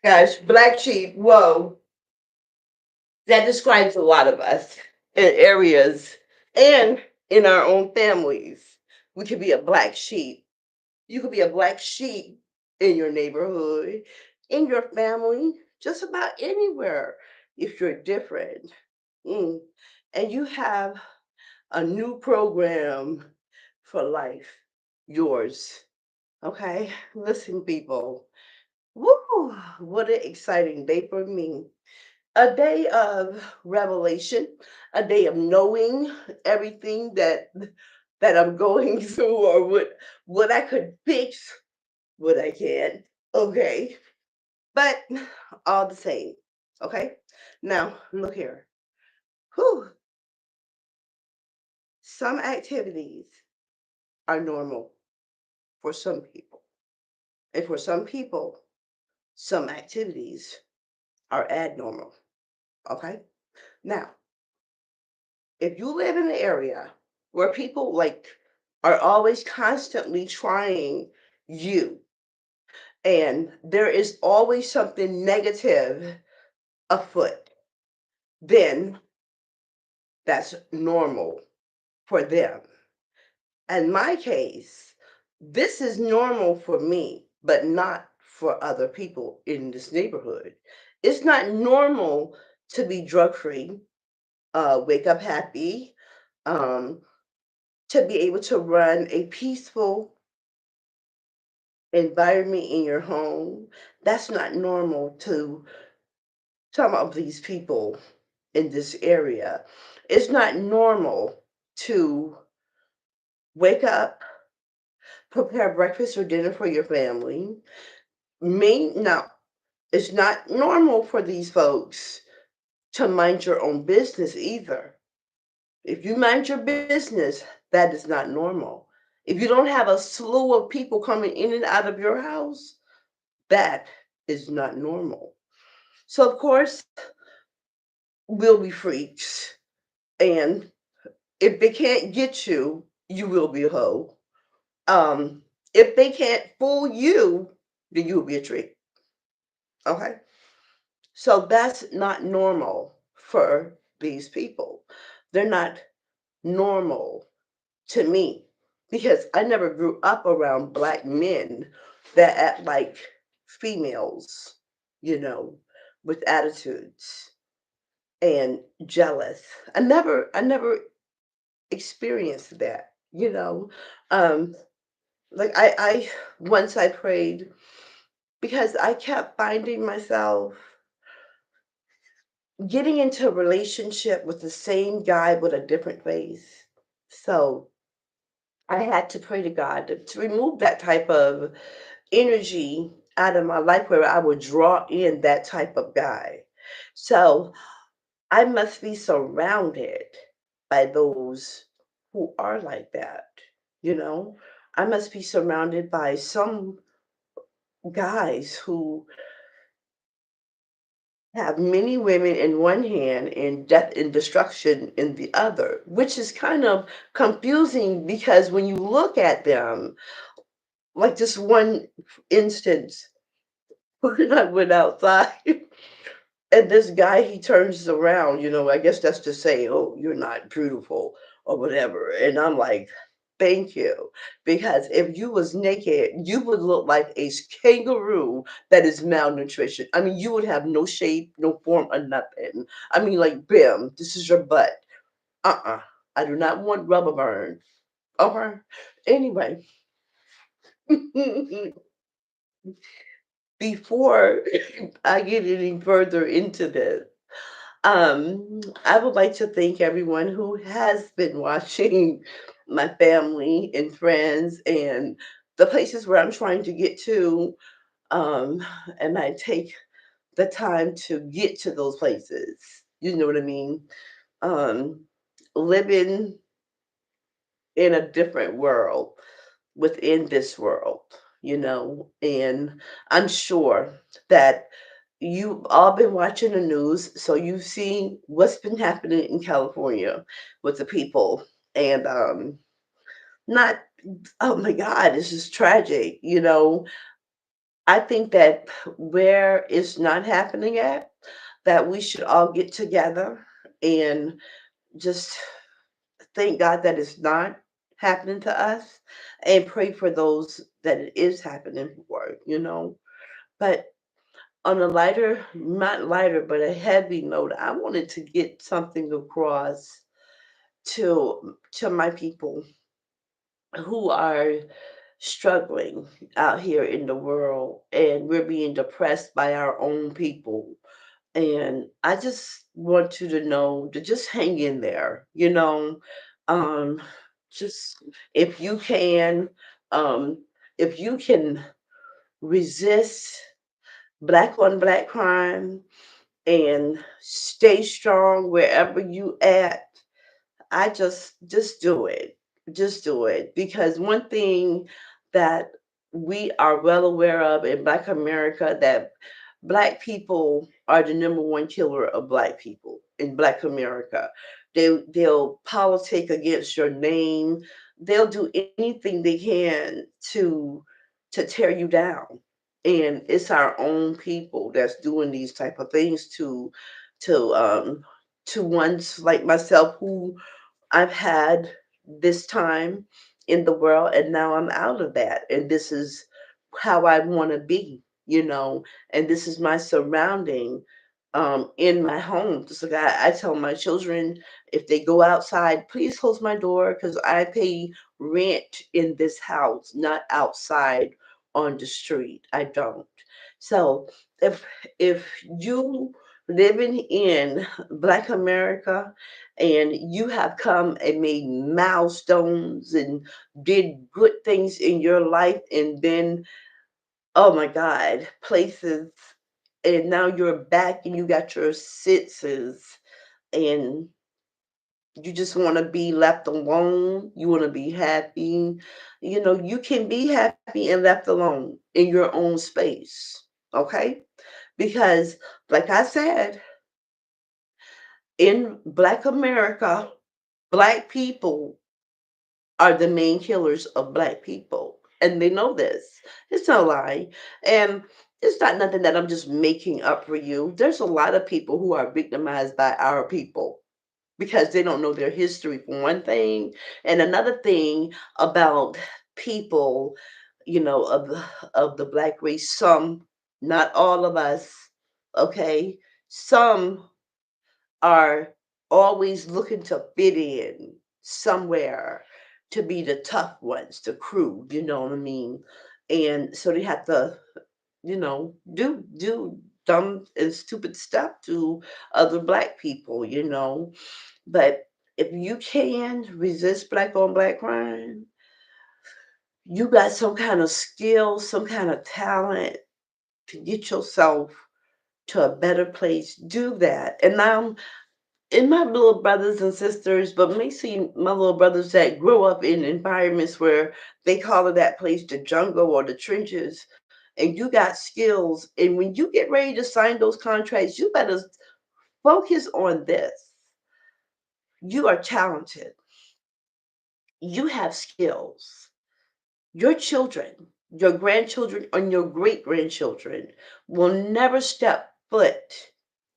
Gosh, black sheep, whoa, that describes a lot of us in areas and in our own families. We could be a black sheep. You could be a black sheep in your neighborhood, in your family, just about anywhere if you're different. Mm. And you have a new program for life, yours. Okay, listen, people. Woo! What an exciting day for me. A day of revelation, a day of knowing everything that I'm going through or what I could fix, what I can. Okay. But all the same. Okay. Now look here. Whew. Some activities are normal for some people. And for some people, some activities are abnormal. Okay. Now, if you live in an area where people like are always constantly trying you and there is always something negative afoot, then that's normal for them. In my case, this is normal for me, but not for other people in this neighborhood. It's not normal to be drug free, wake up happy, um, to be able to run a peaceful environment in your home. That's not normal to some of these people in this area. It's not normal to wake up, prepare breakfast or dinner for your family. Now, it's not normal for these folks to mind your own business either. If you mind your business, that is not normal. If you don't have a slew of people coming in and out of your house, that is not normal. So, of course, we'll be freaks. And if they can't get you, you will be a hoe. If they can't fool you, then you'll be a trick. Okay? So that's not normal for these people. They're not normal to me because I never grew up around black men that act like females, you know, with attitudes and jealous. I never experienced that, you know. Um like I once I prayed because I kept finding myself getting into a relationship with the same guy with a different face. So I had to pray to God to remove that type of energy out of my life where I would draw in that type of guy. So I must be surrounded by those who are like that, you know? I must be surrounded by some guys who have many women in one hand and death and destruction in the other, which is kind of confusing because when you look at them, like this one instance, when I went outside and this guy he turns around, I guess that's to say, oh, you're not beautiful or whatever. And I'm like, thank you. Because if you was naked, you would look like a kangaroo that is malnutrition. I mean, you would have no shape, no form, or nothing. I mean, like, bam, this is your butt. Uh-uh. I do not want rubber burn. Okay. Anyway. before I get any further into this, I would like to thank everyone who has been watching, my family and friends and the places where I'm trying to get to. Um, and I take the time to get to those places. You know what I mean? Um, Living in a different world within this world, and I'm sure that you've all been watching the news, so you've seen what's been happening in California with the people, and not, oh my God, this is tragic. I think that where it's not happening at, that we should all get together and just thank God that it's not happening to us and pray for those that it is happening for. But on a lighter, not lighter, but a heavy note, I wanted to get something across to my people who are struggling out here in the world, and we're being depressed by our own people. And I just want you to know to just hang in there. Um, just if you can, um, if you can resist black on black crime and stay strong wherever you at, I just do it. Just do it. Because one thing that we are well aware of in Black America, that Black people are the number one killer of Black people in Black America. They'll politic against your name. They'll do anything they can to tear you down. And it's our own people that's doing these type of things to to ones like myself who I've had this time in the world, and now I'm out of that. And this is how I want to be, and this is my surrounding in my home. Just like I tell my children, if they go outside, please close my door because I pay rent in this house, not outside on the street. I don't. So if if you living in Black America and you have come and made milestones and did good things in your life, and then, oh my God, places, and now you're back and you got your senses, and you just want to be left alone, you want to be happy. You can be happy and left alone in your own space. Okay, because like I said, in Black America, Black people are the main killers of Black people. And they know this. It's no lie. And it's not nothing that I'm just making up for you. There's a lot of people who are victimized by our people because they don't know their history, for one thing. And another thing about people, of the Black race, some, not all of us, okay? Some are always looking to fit in somewhere, to be the tough ones, the crew, you know what I mean? And so they have to, do dumb and stupid stuff to other Black people. But if you can resist black on black crime, you got some kind of skill, some kind of talent to get yourself to a better place. Do that. And my little brothers and sisters, but mainly my little brothers that grow up in environments where they call it that place the jungle or the trenches, and you got skills. And when you get ready to sign those contracts, you better focus on this. You are talented. You have skills. Your children, your grandchildren, and your great grandchildren will never step foot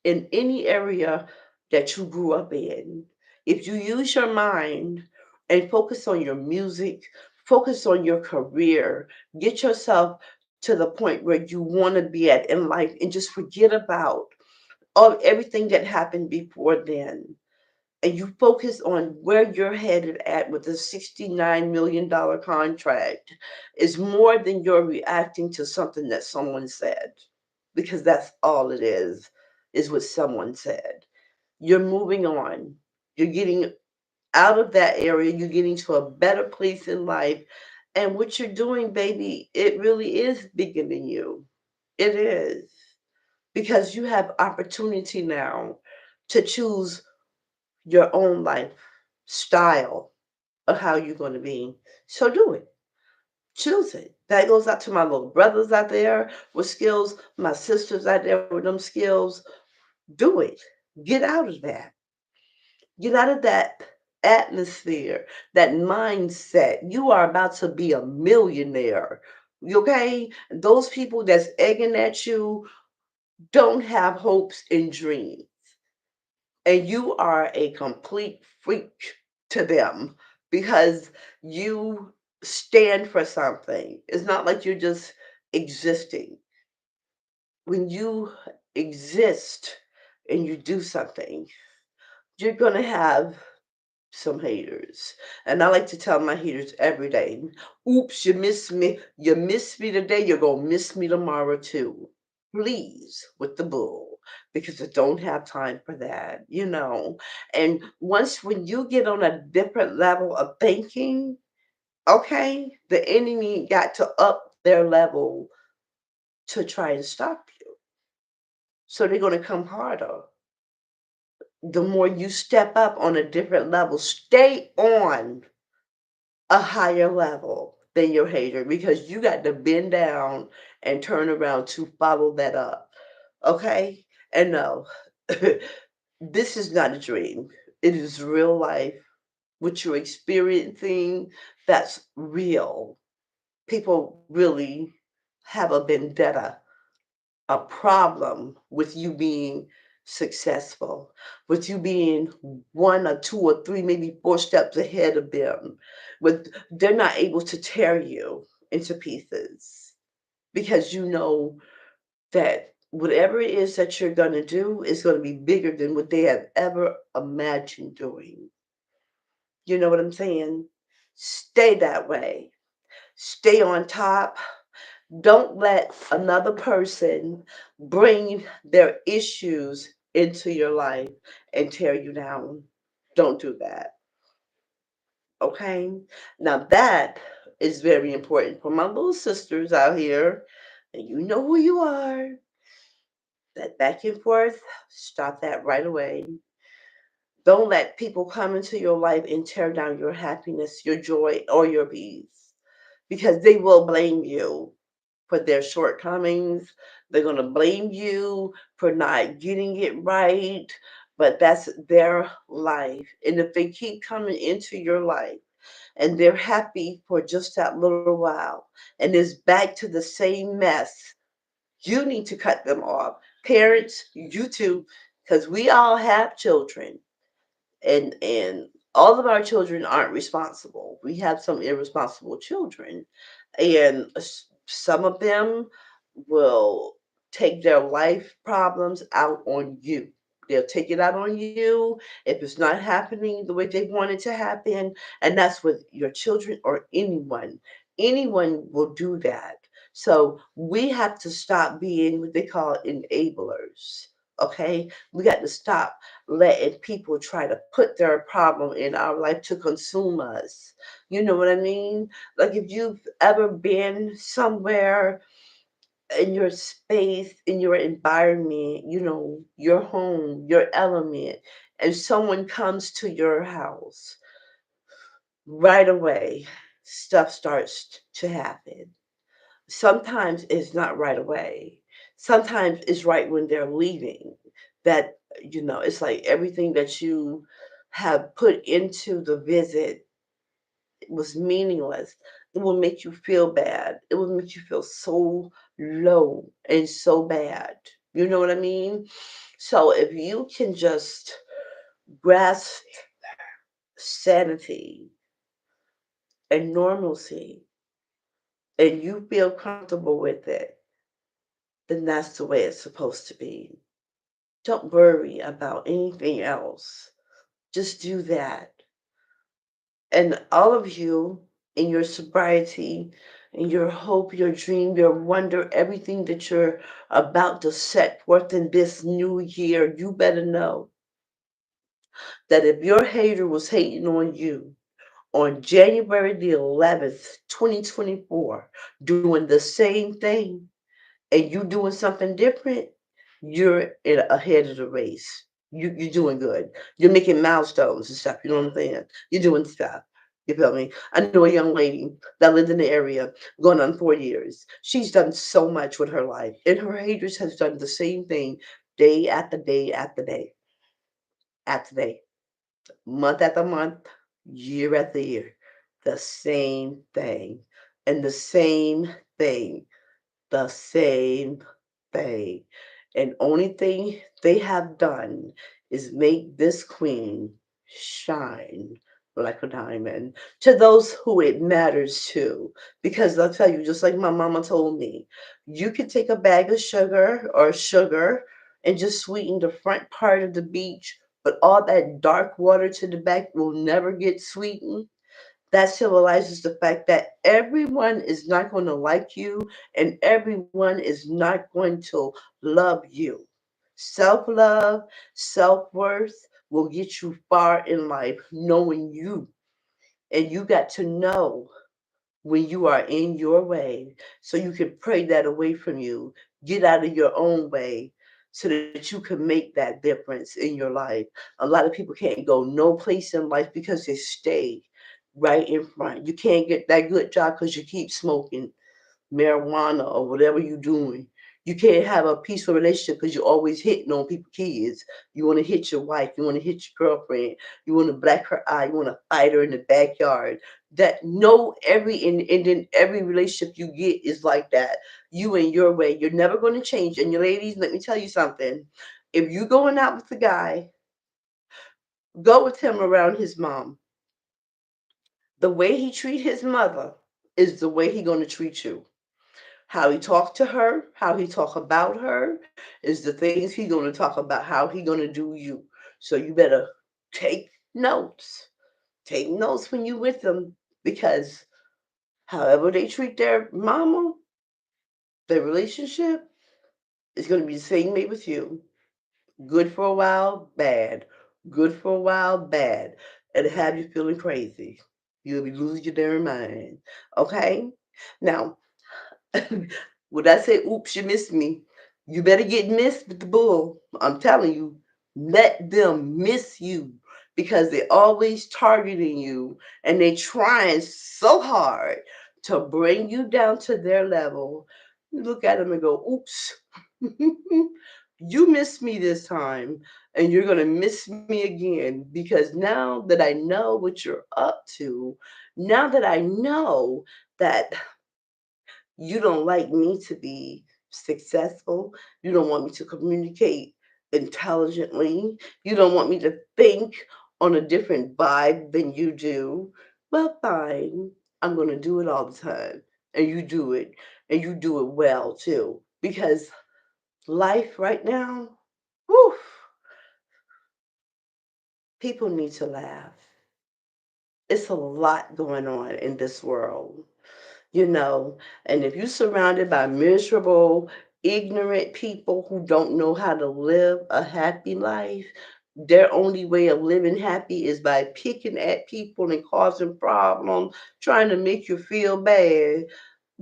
in any area that you grew up in. If you use your mind and focus on your music, focus on your career, get yourself to the point where you want to be at in life, and just forget about everything that happened before then. and you focus on where you're headed at with a $69 million contract is more than you're reacting to something that someone said, because that's all it is what someone said. You're moving on. You're getting out of that area. You're getting to a better place in life. And what you're doing, baby, it really is bigger than you. It is. Because you have opportunity now to choose your own life style of how you're going to be. So do it. Choose it. That goes out to my little brothers out there with skills, my sisters out there with them skills. Do it. Get out of that. Get out of that atmosphere, that mindset. You are about to be a millionaire. Okay? Those people that's egging at you don't have hopes and dreams. And you are a complete freak to them because you stand for something. It's not like you're just existing. When you exist and you do something, you're going to have some haters. And I like to tell my haters every day, oops, you missed me. You missed me today. You're going to miss me tomorrow too. Please, with the bull, because I don't have time for that. And once when you get on a different level of thinking, okay, the enemy got to up their level to try and stop you. So they're going to come harder. The more you step up on a different level, stay on a higher level than your hater because you got to bend down and turn around to follow that up. Okay? And no, this is not a dream. It is real life. What you're experiencing, that's real. People really have a vendetta, a problem with you being successful, with you being one or two or three, maybe four steps ahead of them. With they're not able to tear you into pieces because you know that whatever it is that you're going to do is going to be bigger than what they have ever imagined doing. You know what I'm saying? Stay that way. Stay on top. Don't let another person bring their issues into your life and tear you down. Don't do that. Okay? Now, that is very important for my little sisters out here. And you know who you are. That back and forth, stop that right away. Don't let people come into your life and tear down your happiness, your joy, or your peace because they will blame you for their shortcomings. They're going to blame you for not getting it right, but that's their life. And if they keep coming into your life and they're happy for just that little while and it's back to the same mess, you need to cut them off. Parents, you too, because we all have children and all of our children aren't responsible. We have some irresponsible children, and some of them will take their life problems out on you. They'll take it out on you if it's not happening the way they want it to happen, and that's with your children or anyone. Anyone will do that. So we have to stop being what they call enablers. Okay, we got to stop letting people try to put their problem in our life to consume us. You know what I mean? Like if you've ever been somewhere in your space, in your environment, your home, your element, and someone comes to your house, right away, stuff starts to happen. Sometimes it's not right away. Sometimes it's right when they're leaving. It's like everything that you have put into the visit was meaningless. It will make you feel bad. It will make you feel so low and so bad. You know what I mean? So if you can just grasp sanity and normalcy and you feel comfortable with it, then that's the way it's supposed to be. Don't worry about anything else. Just do that. And all of you in your sobriety, in your hope, your dream, your wonder, everything that you're about to set forth in this new year, you better know that if your hater was hating on you on January the 11th, 2024, doing the same thing, and you doing something different, you're ahead of the race. You're doing good. You're making milestones and stuff. You know what I'm saying? You're doing stuff. You feel me? I know a young lady that lived in the area going on 4 years. She's done so much with her life, and her haters has done the same thing day after day after day after day, month after month, year after year. The same thing, and the same thing, the same thing. And only thing they have done is make this queen shine like a diamond to those who it matters to. Because I'll tell you, just like my mama told me, you can take a bag of sugar and just sweeten the front part of the beach, but all that dark water to the back will never get sweetened. That symbolizes the fact that everyone is not going to like you and everyone is not going to love you. Self love, self worth will get you far in life knowing you. And you got to know when you are in your way so you can pray that away from you. Get out of your own way so that you can make that difference in your life. A lot of people can't go no place in life because they stay right in front. You can't get that good job because you keep smoking marijuana or whatever you're doing. You can't have a peaceful relationship because you're always hitting on people's kids. You want to hit your wife. You want to hit your girlfriend. You want to black her eye. You want to fight her in the backyard. That no every and then every relationship you get is like that. You and your way. You're never going to change. And you ladies, let me tell you something. If you going out with a guy, go with him around his mom. The way he treat his mother is the way he going to treat you. How he talk to her, how he talk about her, is the things he gonna talk about. How he gonna do you. So you better take notes. Take notes when you with them because however they treat their mama, their relationship is gonna be the same way with you. Good for a while, bad. Good for a while, bad. And have you feeling crazy. You'll be losing your damn mind. Okay? Now, when I say, oops, you missed me, you better get missed with the bull. I'm telling you, let them miss you because they're always targeting you and they trying so hard to bring you down to their level. You look at them and go, oops, you missed me this time and you're going to miss me again because now that I know what you're up to, now that I know that you don't like me to be successful. You don't want me to communicate intelligently. You don't want me to think on a different vibe than you do. Well, fine. I'm going to do it all the time. And you do it. And you do it well too. Because life right now, whew, people need to laugh. It's a lot going on in this world. You know, and if you're surrounded by miserable, ignorant people who don't know how to live a happy life, their only way of living happy is by picking at people and causing problems, trying to make you feel bad.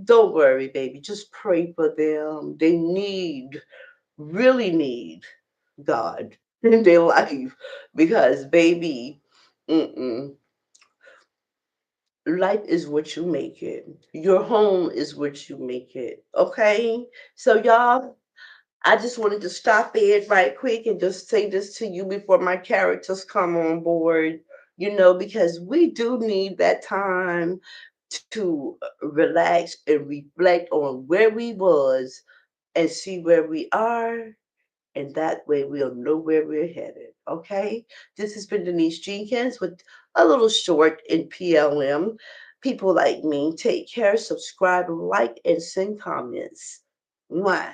Don't worry, baby. Just pray for them. They need, really need God in their life because, baby, mm-mm, life is what you make it. Your home is what you make it. Okay? So, y'all, I just wanted to stop it right quick and just say this to you before my characters come on board, because we do need that time to relax and reflect on where we was and see where we are, and that way we'll know where we're headed. Okay? This has been Denise Jenkins with a little short in PLM. People like me, take care, subscribe, like, and send comments. Mwah.